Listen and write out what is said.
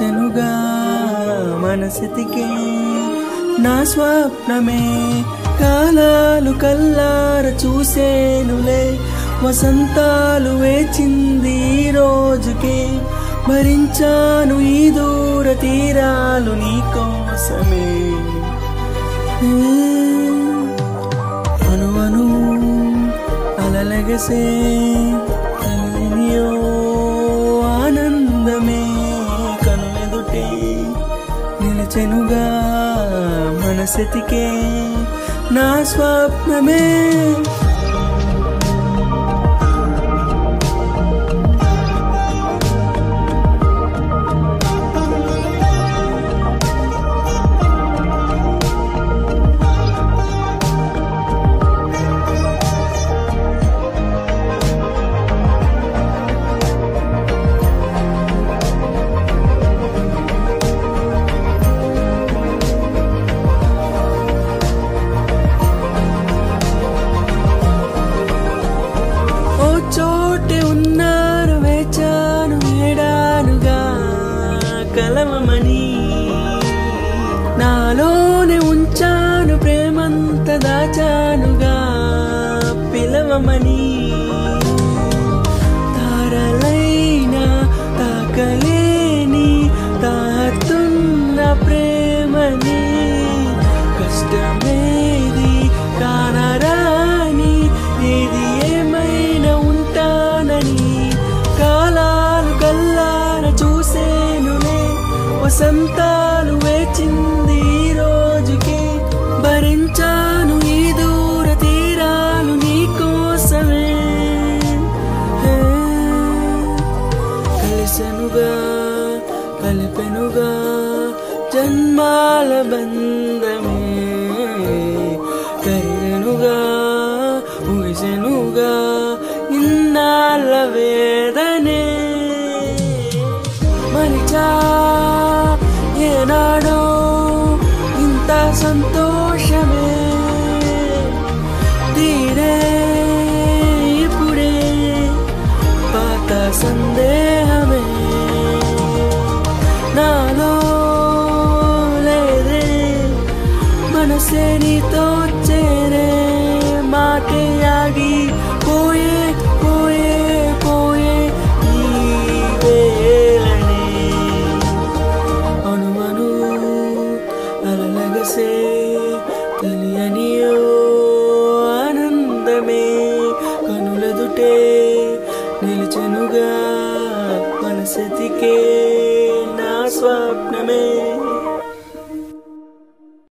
నిలిచెనుగా మనసితికే నా స్వప్నమే కాలాలు కల్లార చూసేనులే వసంతాలు వేచింది ఈ రోజుకే భరించాను ఈ దూర తీరాలు నీ కోసమే అనువను అలలగసే తెలియనియో ఆనందమే కనులెదుటే నిలిచెనుగా మనసితికే నా స్వప్నమే చోటే ఉన్నారు వేచాను ఏడానుగా కలవమని నాలోనే ఉంచాను ప్రేమంత దాచానుగా పిలవమని తారలైనా తాకలేని తాతున్న ప్రేమని కష్టమేది కానరాని ఏది ఏమైనా ఉంటానని కాలాలు కల్లార చూసేనులే వసంతాలు వేచింది ఈ రోజుకి భరించాను ఈ దూర తీరాలు నీ కోసమే కలిసెనుగా కలిపెనుగా జన్మాల బంధమే కరిగెనుగా ముగిసెనుగా ఇన్నాళ్ళ వేదనే మరిచా ఏనాడో ఇంత సంతోషమే తీరే ఇప్పుడే పాత సందేహమే నాలో లేదే మనసే నీతో చేరే మాటే ఆగి పోయే పోయే పోయే ఈ వేళనే అనుమను అలలగసే తెలియనియో ఆనందమే కనులెదుటే నిలిచెనుగా మనసితికే నా స్వప్నమే